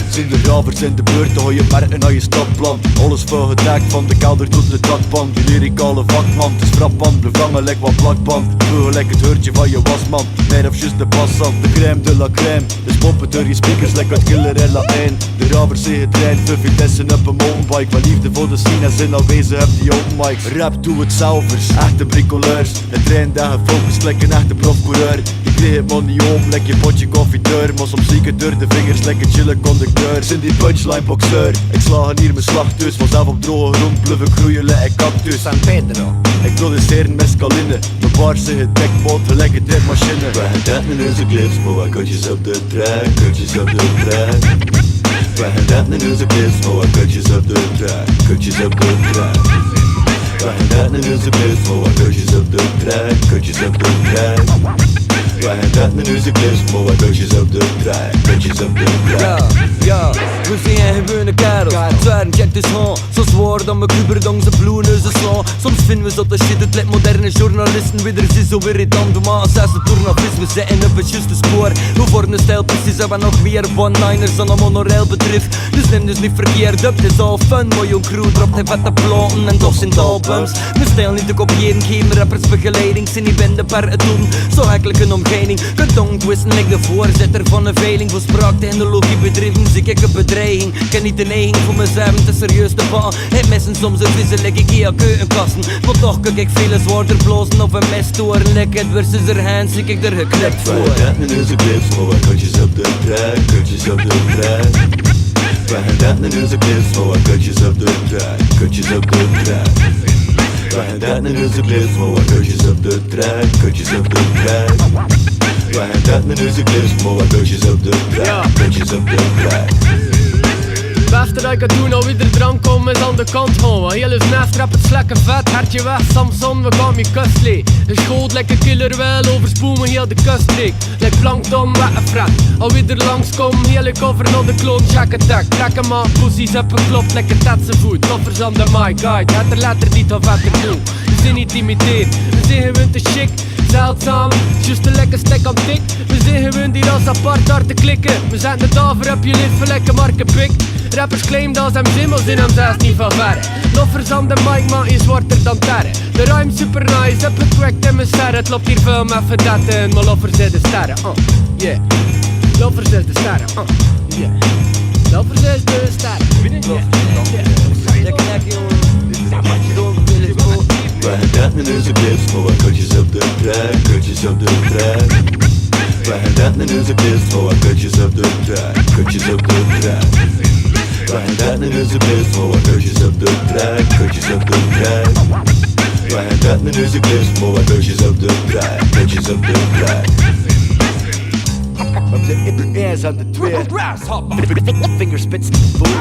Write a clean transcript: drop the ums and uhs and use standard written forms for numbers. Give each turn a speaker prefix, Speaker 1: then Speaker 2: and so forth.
Speaker 1: Zijn de ravers in de buurt, dan hoor je merken naar je stadplan. Alles volgedekt van de kelder tot de dakband. Die lyricale vakman, het is frappant. Blijf hangen lijkt wat plakband. Vogel lijkt het heurtje van je wasman. Meer of just de passant, de crème de la crème. Dus poppen door je speakers lijkt het killer en Latijn. De ravers in het trein, Fuffy tessen op een mountainbike. Wat liefde voor de scene en zin aanwezig heb die open mics. Rap doe het zelfers, echte bricoleurs. Het trein dat gefocust lijkt een echte profcoureur. Je kreeg het money om, lijkt je potje confituur. Maar soms zie ik het door de vingers, lijkt een chille conducteur. Zijn die punchline boxeur, ik sla hier mijn slag dus. Vanzelf op droge grond bluff ik groeien lijkt cactus.
Speaker 2: San Pedro.
Speaker 1: Ik produceer een mescaline. Mijn bars zijn gedekbot, gelijk een dripmachine. We gaan dat in onze clips, maar wat kutjes op de track, kutjes op de track. We gaan dat in onze clips, maar wat kutjes op de track, kutjes op de track. We gaan dat in onze clips, maar wat kutjes op de track, kutjes op de track. We gaan dat in onze clips, maar wat kutjes op de track, kutjes op de track.
Speaker 3: Ja, we zijn gewone kerels. Zwaren, check dus aan. Zo zwaar dat mijn kuber langs de bloenneuzen slaan. Soms vinden we zo dat shit, het lijkt moderne journalisten. Weer is zo irritant, doe maar een zesde tournavist. We zitten op het juiste spoor. We worden een stijl precies, hebben nog meer one-liners dan een monorail betreft. Dus neem dus niet verkeerd op, het is al fun. Maar jouw crew dropt hij vette platen en dat zijn albums. Mijn stijl niet te kopiëren, geen rappers begeleiding. Zijn niet bende per het doen, zo hekkelijk een omgeving. Kunt tongtwisten, ik de voorzitter van een veiling. Voor spraaktechnologie bedrijven, muziek ik een bedreiging. Ken niet de neiging voor mezelf, te serieus te vallen. Het messen soms een vieze leg ik hier keukenkasten. Maar toch kijk ik veel zwaarder blozen of een mes toren. Lek het versus er hand, zie ik er geknipt voor.
Speaker 1: We gaan dat in onze clips, maar wat kutjes op de track, kutjes op de track. We gaan dat in onze clips, maar wat kutjes op de track, kutjes op de track. We gaan dat in onze clips, maar wat kutjes op de track, kutjes op de track. We gaan dat in onze clips, maar wat kutjes op de track, kutjes op de track.
Speaker 2: Het beste dat ik kan doen, al wie er drank komen is aan de kant houden. Heel is nest, rap het slekke vet, hartje weg, Samson, we gaan je kust lee. Een schoot, lekker killer wel, overspoelen heel de kuststreek. Like plankton, met een fret. Al wie er langskomt, hele cover naar de kloon, check attack. Trek hem aan, pussies heb geklopt, lekker tetsen voet. Toffers aan de mic, guide, het er letter niet of het er doen. We zijn niet imiteerd, we zijn gewoon te chic. Zeldzaam, just een lekker stek aan tik. We zijn gewoon die ras apart hard te klikken. We zetten het over op je lief, lekker markenpik. Rappers claim dat ze hem zien, maar zijn hem zelfs niet van verre. Loffers aan de mic, man, is zwarter dan terre. De rhyme super nice, heb het kwekt in mijn sterren. Het loopt hier veel met verdetten, maar loffers zijn de sterren, yeah. Loffers is de sterren, yeah. Loffers is de sterren,
Speaker 3: Lekker nek jongen.
Speaker 1: We gaan dat in onze clips, maar wat kutjes op de track, kutjes op de track. We gaan dat in onze clips, maar wat kutjes op de track, kutjes op de track. We gaan dat in onze clips, maar wat kutjes op de track, kutjes op de track. We gaan dat in onze clips, maar wat kutjes op de track, kutjes op de track. Op de eerste aan de twee, fingerspits, boom.